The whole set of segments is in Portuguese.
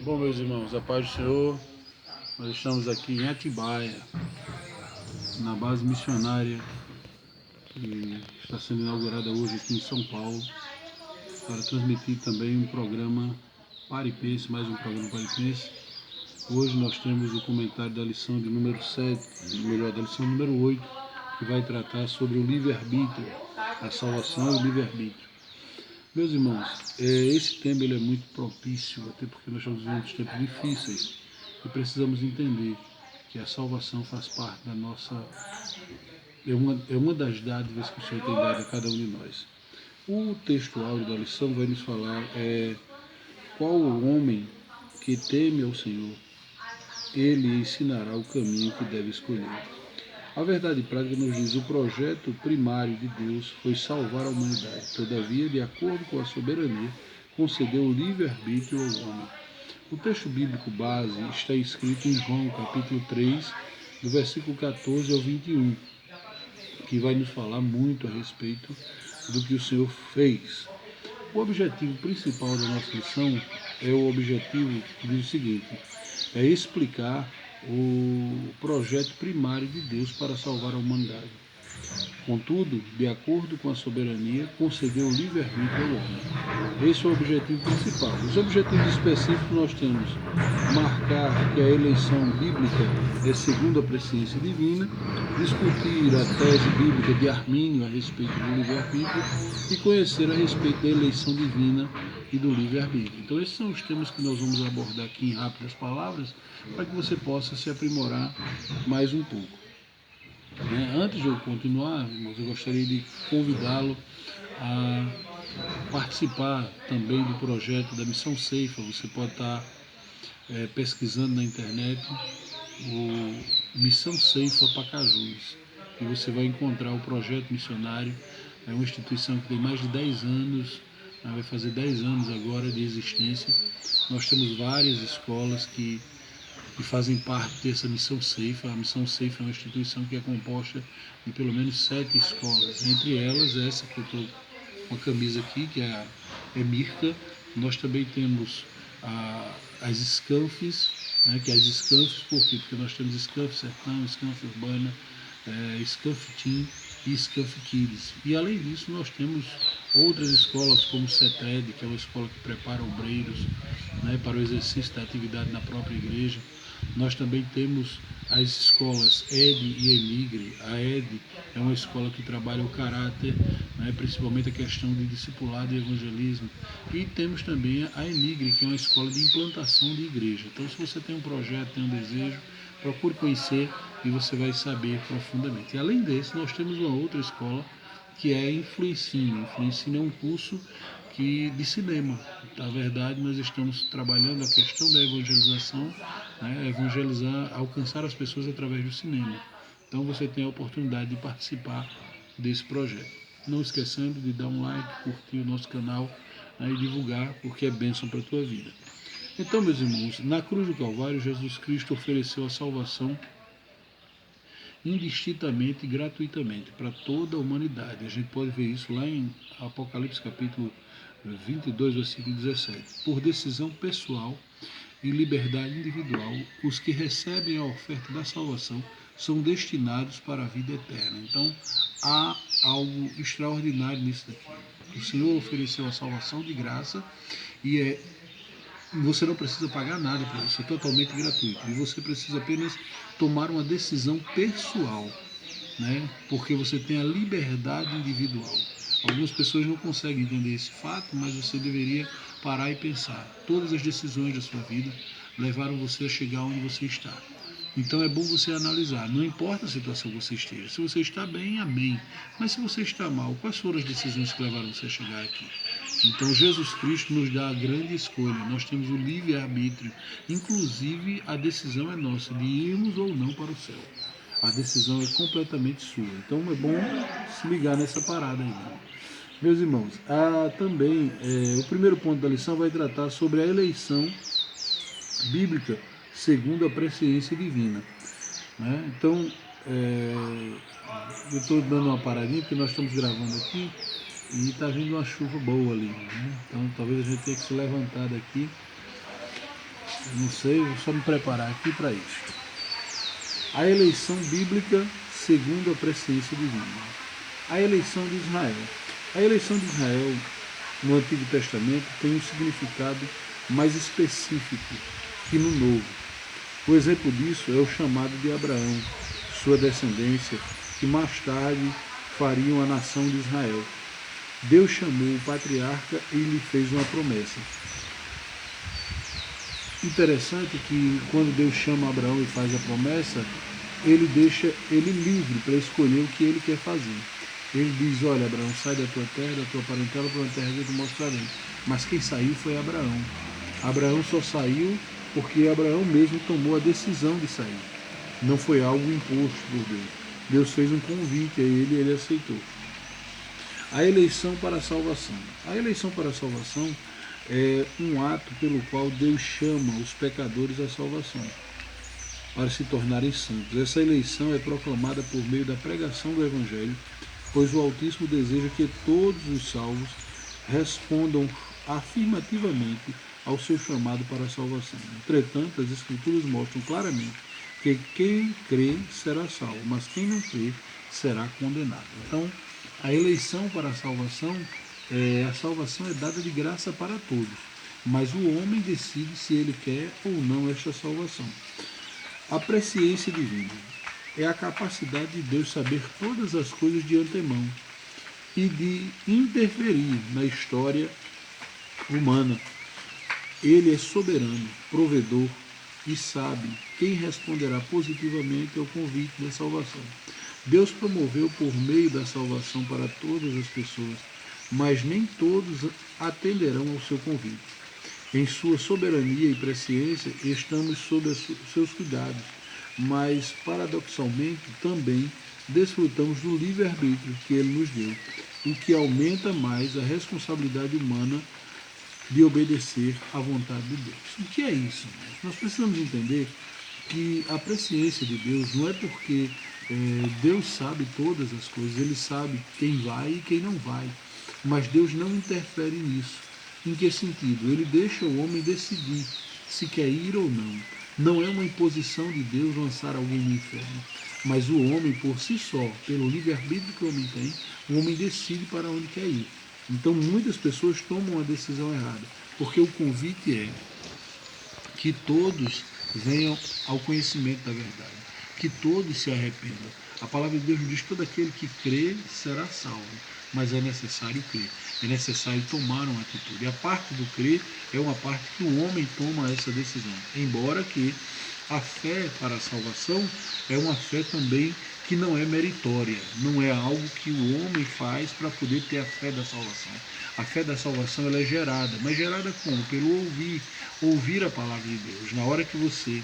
Bom, meus irmãos, a paz do Senhor, nós estamos aqui em Atibaia, na base missionária que está sendo inaugurada hoje aqui em São Paulo, para transmitir também um programa Paripense, mais um programa Paripense. Hoje nós temos o comentário da lição de número 7, melhor, da lição número 8, que vai tratar sobre o livre-arbítrio, a salvação e o livre-arbítrio. Meus irmãos, esse tema ele é muito propício, até porque nós estamos vivendo tempos difíceis e precisamos entender que a salvação faz parte da nossa... É uma das dádivas que o Senhor tem dado a cada um de nós. O texto áureo da lição vai nos falar qual o homem que teme ao Senhor, ele ensinará o caminho que deve escolher. A verdade prática nos diz: o projeto primário de Deus foi salvar a humanidade. Todavia, de acordo com a soberania, concedeu o livre-arbítrio ao homem. O texto bíblico base está escrito em João, capítulo 3, do versículo 14 ao 21, que vai nos falar muito a respeito do que o Senhor fez. O objetivo principal da nossa lição é o objetivo que diz o seguinte: é explicar o projeto primário de Deus para salvar a humanidade. Contudo, de acordo com a soberania, concedeu o livre-arbítrio ao homem. Esse é o objetivo principal. Os objetivos específicos nós temos: marcar que a eleição bíblica é segundo a presciência divina, discutir a tese bíblica de Armínio a respeito do livre-arbítrio e conhecer a respeito da eleição divina e do livre-arbítrio. Então esses são os temas que nós vamos abordar aqui em rápidas palavras, para que você possa se aprimorar mais um pouco. Antes de eu continuar, irmãos, eu gostaria de convidá-lo a participar também do projeto da Missão Ceifa. Você pode estar pesquisando na internet o Missão Ceifa Pacajus e você vai encontrar o projeto missionário. É uma instituição que tem mais de 10 anos, vai fazer 10 anos agora de existência. Nós temos várias escolas que fazem parte dessa Missão Ceifa. A Missão Ceifa é uma instituição que é composta de pelo menos 7 escolas, entre elas essa que eu estou com a camisa aqui, que é a EMIRCA. Nós também temos as SCANFs, que é as SCANFs, por quê? Porque nós temos SCANF Sertão, SCANF Urbana, SCANF Team e SCANF Kids. E além disso nós temos outras escolas como o CETED, que é uma escola que prepara obreiros para o exercício da atividade na própria igreja. Nós também temos as escolas ED e EMIGRE. A ED é uma escola que trabalha o caráter, principalmente a questão de discipulado e evangelismo. E temos também a EMIGRE, que é uma escola de implantação de igreja. Então, se você tem um projeto, tem um desejo, procure conhecer e você vai saber profundamente. E além desse, nós temos uma outra escola que é Influencine. Influencine é um curso de cinema. Na verdade, nós estamos trabalhando a questão da evangelização, evangelizar, alcançar as pessoas através do cinema. Então você tem a oportunidade de participar desse projeto. Não esquecendo de dar um like, curtir o nosso canal e divulgar, porque é bênção para a tua vida. Então, meus irmãos, na cruz do Calvário, Jesus Cristo ofereceu a salvação indistintamente e gratuitamente para toda a humanidade. A gente pode ver isso lá em Apocalipse capítulo 22, versículo 17. Por decisão pessoal e liberdade individual, os que recebem a oferta da salvação são destinados para a vida eterna. Então, há algo extraordinário nisso daqui. O Senhor ofereceu a salvação de graça e você não precisa pagar nada para isso, é totalmente gratuito. E você precisa apenas tomar uma decisão pessoal, porque você tem a liberdade individual. Algumas pessoas não conseguem entender esse fato, mas você deveria parar e pensar. Todas as decisões da sua vida levaram você a chegar onde você está. Então é bom você analisar, não importa a situação que você esteja. Se você está bem, amém. Mas se você está mal, quais foram as decisões que levaram você a chegar aqui? Então Jesus Cristo nos dá a grande escolha. Nós temos o livre-arbítrio. Inclusive a decisão é nossa, de irmos ou não para o céu. A decisão é completamente sua. Então é bom se ligar nessa parada aí. Meus irmãos, também o primeiro ponto da lição vai tratar sobre a eleição bíblica segundo a presciência divina. Então, eu estou dando uma paradinha porque nós estamos gravando aqui e está vindo uma chuva boa ali. Então, talvez a gente tenha que se levantar daqui Eu não sei, vou só me preparar aqui para isso. A eleição bíblica segundo a presciência divina. A eleição de Israel. A eleição de Israel no Antigo Testamento tem um significado mais específico que no Novo. O exemplo disso é o chamado de Abraão, sua descendência, que mais tarde fariam a nação de Israel. Deus chamou o patriarca e lhe fez uma promessa. Interessante que quando Deus chama Abraão e faz a promessa, ele deixa ele livre para escolher o que ele quer fazer. Ele diz, olha Abraão, sai da tua terra, da tua parentela, para uma terra que eu te mostrarei. Mas quem saiu foi Abraão. Abraão só saiu porque Abraão mesmo tomou a decisão de sair. Não foi algo imposto por Deus. Deus fez um convite a ele e ele aceitou. A eleição para a salvação. A eleição para a salvação é um ato pelo qual Deus chama os pecadores à salvação, para se tornarem santos. Essa eleição é proclamada por meio da pregação do Evangelho, pois o Altíssimo deseja que todos os salvos respondam afirmativamente ao seu chamado para a salvação. Entretanto, as Escrituras mostram claramente que quem crê será salvo, mas quem não crê será condenado. Então, a eleição para a salvação é dada de graça para todos, mas o homem decide se ele quer ou não esta salvação. A presciência divina é a capacidade de Deus saber todas as coisas de antemão e de interferir na história humana. Ele é soberano, provedor e sabe quem responderá positivamente ao convite da salvação. Deus promoveu por meio da salvação para todas as pessoas, mas nem todos atenderão ao seu convite. Em sua soberania e presciência, estamos sob seus cuidados, mas, paradoxalmente, também desfrutamos do livre-arbítrio que ele nos deu, o que aumenta mais a responsabilidade humana de obedecer à vontade de Deus. O que é isso? Nós precisamos entender que a presciência de Deus não é porque Deus sabe todas as coisas, ele sabe quem vai e quem não vai, mas Deus não interfere nisso. Em que sentido? Ele deixa o homem decidir se quer ir ou não. Não é uma imposição de Deus lançar alguém no inferno, mas o homem por si só, pelo livre-arbítrio que o homem tem, o homem decide para onde quer ir. Então muitas pessoas tomam a decisão errada, porque o convite é que todos venham ao conhecimento da verdade, que todos se arrependam. A palavra de Deus diz que todo aquele que crê será salvo, mas é necessário crer, é necessário tomar uma atitude. E a parte do crer é uma parte que o homem toma essa decisão, embora que a fé para a salvação é uma fé também que não é meritória, não é algo que o homem faz para poder ter a fé da salvação. A fé da salvação ela é gerada, mas gerada como? Pelo ouvir a palavra de Deus. Na hora que você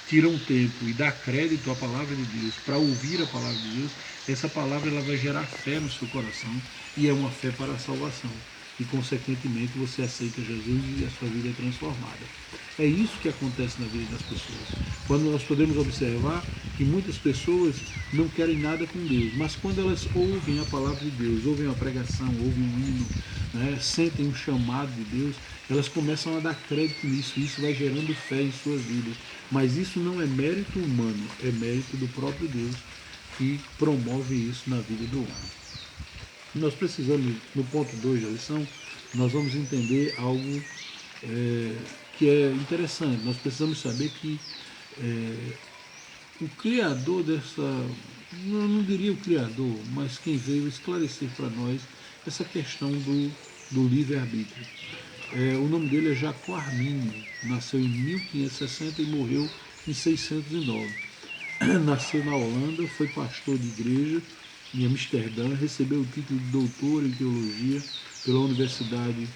tira um tempo e dá crédito à palavra de Deus, para ouvir a palavra de Deus, essa palavra ela vai gerar fé no seu coração e é uma fé para a salvação. E, consequentemente, você aceita Jesus e a sua vida é transformada. É isso que acontece na vida das pessoas. Quando nós podemos observar que muitas pessoas não querem nada com Deus, mas quando elas ouvem a palavra de Deus, ouvem a pregação, ouvem um hino, sentem um chamado de Deus, elas começam a dar crédito nisso, e isso vai gerando fé em suas vidas. Mas isso não é mérito humano, é mérito do próprio Deus que promove isso na vida do homem. Nós precisamos, no ponto 2 da lição, nós vamos entender algo que é interessante. Nós precisamos saber que o Criador dessa, não diria o Criador, mas quem veio esclarecer para nós essa questão do livre-arbítrio. O nome dele é Jacó Arminio, nasceu em 1560 e morreu em 609. Nasceu na Holanda, foi pastor de igreja em Amsterdã, recebeu o título de doutor em teologia pela Universidade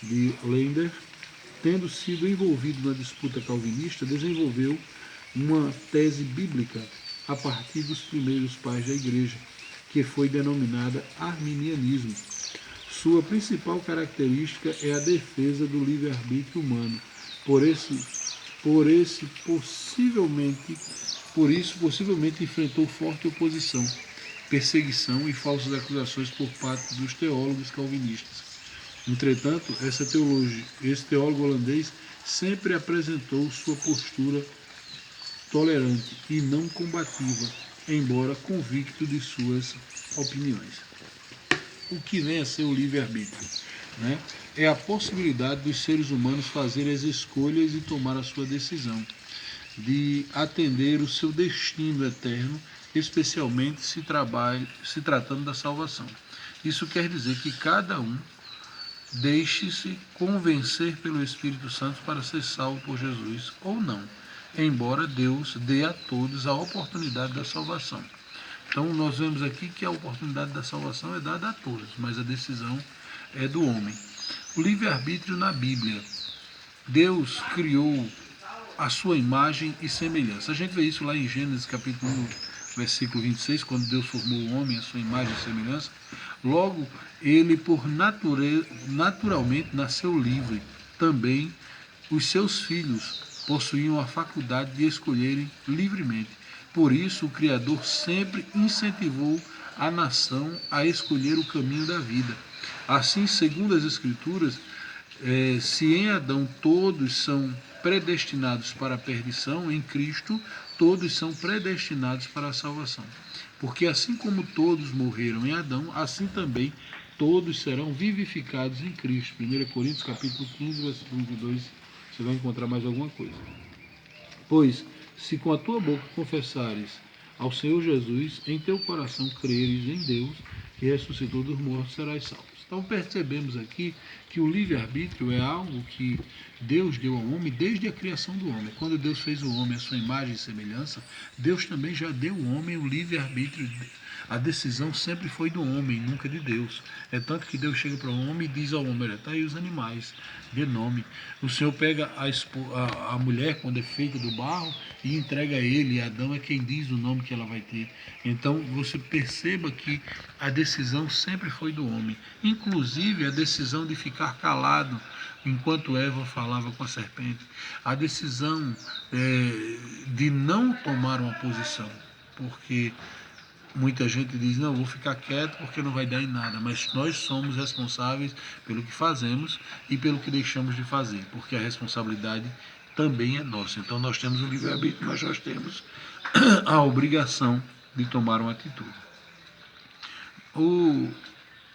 de Leiden. Tendo sido envolvido na disputa calvinista, desenvolveu uma tese bíblica a partir dos primeiros pais da igreja, que foi denominada arminianismo. Sua principal característica é a defesa do livre-arbítrio humano. Por isso, possivelmente enfrentou forte oposição, perseguição e falsas acusações por parte dos teólogos calvinistas. Entretanto, esse teólogo holandês sempre apresentou sua postura tolerante e não combativa, embora convicto de suas opiniões. O que vem a ser o livre-arbítrio? Né? É a possibilidade dos seres humanos fazerem as escolhas e tomar a sua decisão, de atender o seu destino eterno, especialmente se tratando da salvação. Isso quer dizer que cada um deixe-se convencer pelo Espírito Santo para ser salvo por Jesus ou não, embora Deus dê a todos a oportunidade da salvação. Então nós vemos aqui que a oportunidade da salvação é dada a todos, mas a decisão é do homem. O livre-arbítrio na Bíblia. Deus criou a sua imagem e semelhança. A gente vê isso lá em Gênesis capítulo 1, versículo 26, quando Deus formou o homem, a sua imagem e semelhança. Logo, ele naturalmente nasceu livre. Também os seus filhos possuíam a faculdade de escolherem livremente. Por isso, o Criador sempre incentivou a nação a escolher o caminho da vida. Assim, segundo as Escrituras, se em Adão todos são predestinados para a perdição, em Cristo todos são predestinados para a salvação. Porque assim como todos morreram em Adão, assim também todos serão vivificados em Cristo. 1 Coríntios capítulo 15, versículo 22, você vai encontrar mais alguma coisa. Pois, se com a tua boca confessares ao Senhor Jesus, em teu coração creres em Deus, que ressuscitou dos mortos, serás salvo. Então percebemos aqui que o livre-arbítrio é algo que Deus deu ao homem desde a criação do homem. Quando Deus fez o homem à sua imagem e semelhança, Deus também já deu ao homem o livre-arbítrio. A decisão sempre foi do homem, nunca de Deus. É tanto que Deus chega para o homem e diz ao homem: olha, está aí os animais, dê nome. O Senhor pega a mulher quando é feita do barro e entrega a ele, e Adão é quem diz o nome que ela vai ter. Então você perceba que a decisão sempre foi do homem, inclusive a decisão de ficar calado enquanto Eva falava com a serpente, a decisão de não tomar uma posição, porque muita gente diz, não, vou ficar quieto porque não vai dar em nada, mas nós somos responsáveis pelo que fazemos e pelo que deixamos de fazer, porque a responsabilidade também é nossa. Então nós temos o livre-arbítrio, mas nós temos a obrigação de tomar uma atitude.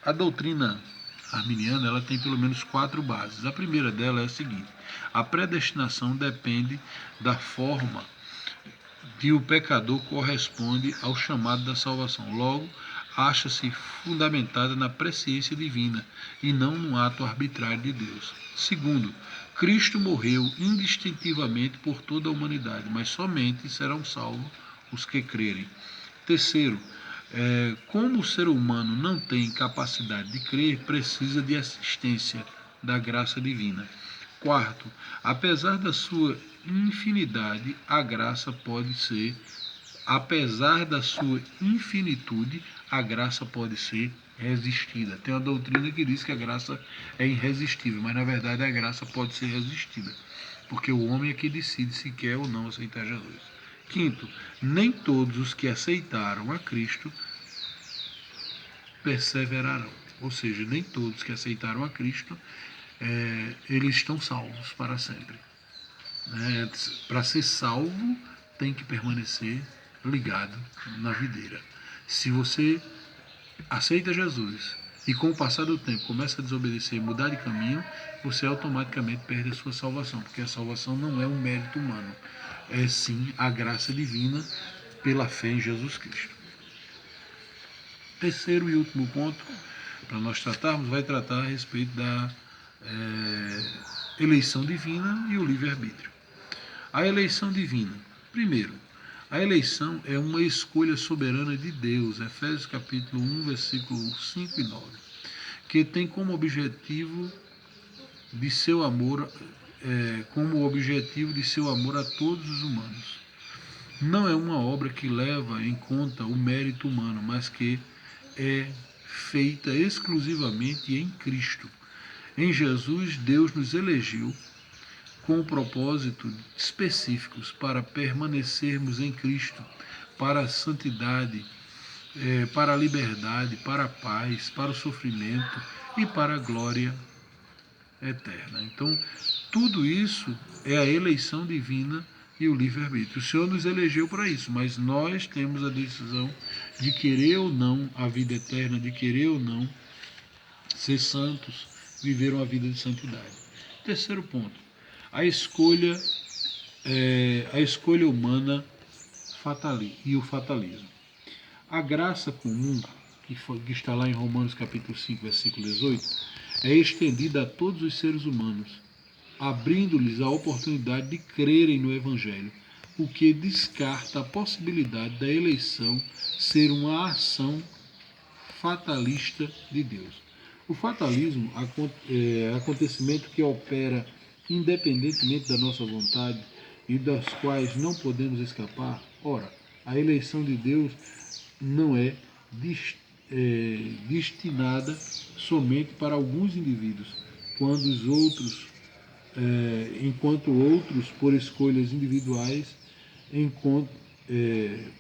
A doutrina arminiana ela tem pelo menos 4 bases. A primeira dela é a seguinte: a predestinação depende da forma que o pecador corresponde ao chamado da salvação. Logo, acha-se fundamentada na presciência divina e não no ato arbitrário de Deus. Segundo, Cristo morreu indistintivamente por toda a humanidade, mas somente serão salvos os que crerem. Terceiro, como o ser humano não tem capacidade de crer, precisa de assistência da graça divina. Quarto, apesar da sua infinidade, a graça pode ser, apesar da sua infinitude, a graça pode ser resistida. Tem uma doutrina que diz que a graça é irresistível, mas na verdade a graça pode ser resistida, porque o homem é que decide se quer ou não aceitar Jesus. Quinto, nem todos os que aceitaram a Cristo perseverarão. Ou seja, nem todos que aceitaram a Cristo, eles estão salvos para sempre. Para ser salvo, tem que permanecer ligado na videira. Se você aceita Jesus e com o passar do tempo começa a desobedecer e mudar de caminho, você automaticamente perde a sua salvação, porque a salvação não é um mérito humano, é sim a graça divina pela fé em Jesus Cristo. Terceiro e último ponto para nós tratarmos, vai tratar a respeito da eleição divina e o livre-arbítrio. A eleição divina. Primeiro, a eleição é uma escolha soberana de Deus, Efésios capítulo 1, versículos 5 e 9, que tem como objetivo de seu amor, a todos os humanos. Não é uma obra que leva em conta o mérito humano, mas que é feita exclusivamente em Cristo. Em Jesus, Deus nos elegeu com propósitos específicos para permanecermos em Cristo, para a santidade, para a liberdade, para a paz, para o sofrimento e para a glória eterna. Então, tudo isso é a eleição divina e o livre-arbítrio. O Senhor nos elegeu para isso, mas nós temos a decisão de querer ou não a vida eterna, de querer ou não ser santos, viver uma vida de santidade. Terceiro ponto, a escolha humana e o fatalismo. A graça comum, que está lá em Romanos capítulo 5, versículo 18, é estendida a todos os seres humanos, abrindo-lhes a oportunidade de crerem no Evangelho, o que descarta a possibilidade da eleição ser uma ação fatalista de Deus. O fatalismo é acontecimento que opera independentemente da nossa vontade e das quais não podemos escapar. Ora, a eleição de Deus não é destinada somente para alguns indivíduos, quando os outros, enquanto outros, por escolhas individuais,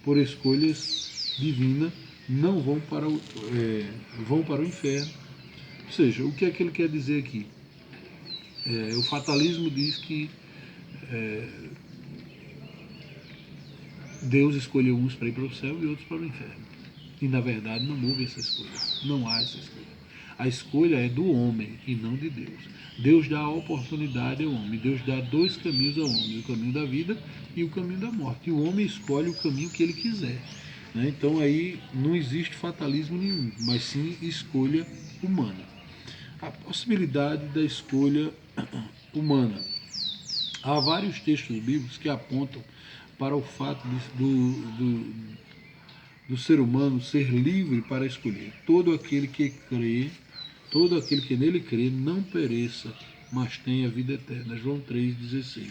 por escolhas divinas, não vão para o inferno. Ou seja, o que é que ele quer dizer aqui? O fatalismo diz que Deus escolheu uns para ir para o céu e outros para o inferno. E na verdade não houve essa escolha. Não há essa escolha. A escolha é do homem e não de Deus. Deus dá a oportunidade ao homem. Deus dá dois caminhos ao homem: o caminho da vida e o caminho da morte. E o homem escolhe o caminho que ele quiser. Né? Então aí não existe fatalismo nenhum, mas sim escolha humana. A possibilidade da escolha humana. Há vários textos bíblicos que apontam para o fato do ser humano ser livre para escolher. Todo aquele que nele crê, não pereça, mas tenha vida eterna. João 3,16.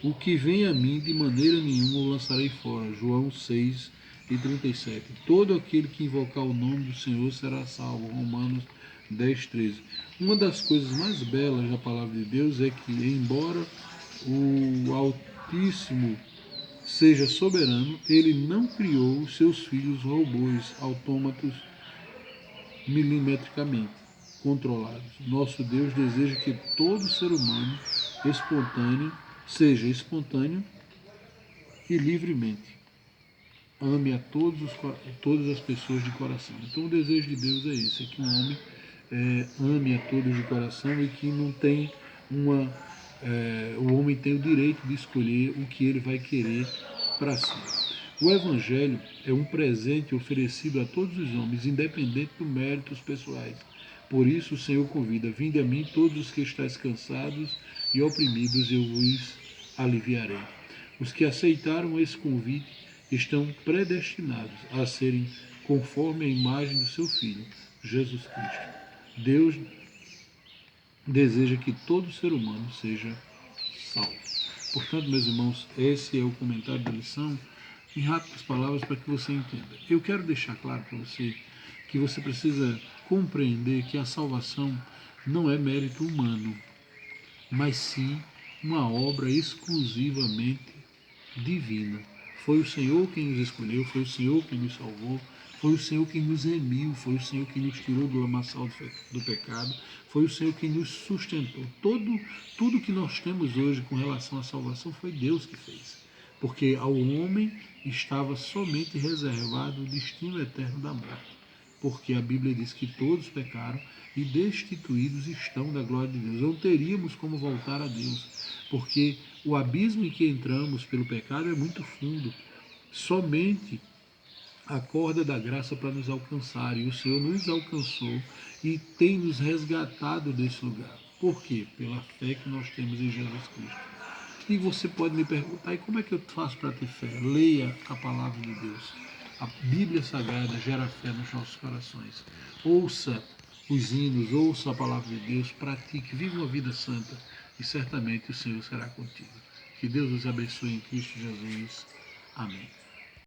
O que vem a mim, de maneira nenhuma o lançarei fora. João 6,37. Todo aquele que invocar o nome do Senhor será salvo. Romanos 10,13. Uma das coisas mais belas da palavra de Deus é que, embora o Altíssimo seja soberano, ele não criou os seus filhos robôs, autômatos milimetricamente controlados. Nosso Deus deseja que todo ser humano seja espontâneo e livremente ame a todas as pessoas de coração. Então o desejo de Deus é esse, é que um homem ame a todos de coração e que não tem o homem tem o direito de escolher o que ele vai querer para si. O Evangelho é um presente oferecido a todos os homens, independente dos méritos pessoais. Por isso o Senhor convida: vinde a mim todos os que estáis cansados e oprimidos, eu vos aliviarei. Os que aceitaram esse convite estão predestinados a serem conforme a imagem do seu Filho, Jesus Cristo. Deus deseja que todo ser humano seja salvo. Portanto, meus irmãos, esse é o comentário da lição, em rápidas palavras, para que você entenda. Eu quero deixar claro para você que você precisa compreender que a salvação não é mérito humano, mas sim uma obra exclusivamente divina. Foi o Senhor quem nos escolheu, foi o Senhor quem nos salvou, foi o Senhor quem nos remiu, foi o Senhor quem nos tirou do lamaçal do pecado, foi o Senhor quem nos sustentou. Tudo que nós temos hoje com relação à salvação foi Deus que fez. Porque ao homem estava somente reservado o destino eterno da morte. Porque a Bíblia diz que todos pecaram e destituídos estão da glória de Deus. Não teríamos como voltar a Deus, porque o abismo em que entramos pelo pecado é muito fundo. Somente a corda da graça para nos alcançar, e o Senhor nos alcançou e tem nos resgatado desse lugar. Por quê? Pela fé que nós temos em Jesus Cristo. E você pode me perguntar: e como é que eu faço para ter fé? Leia a palavra de Deus. A Bíblia Sagrada gera fé nos nossos corações. Ouça os hinos, ouça a palavra de Deus, pratique, viva uma vida santa e certamente o Senhor será contigo. Que Deus os abençoe em Cristo Jesus. Amém.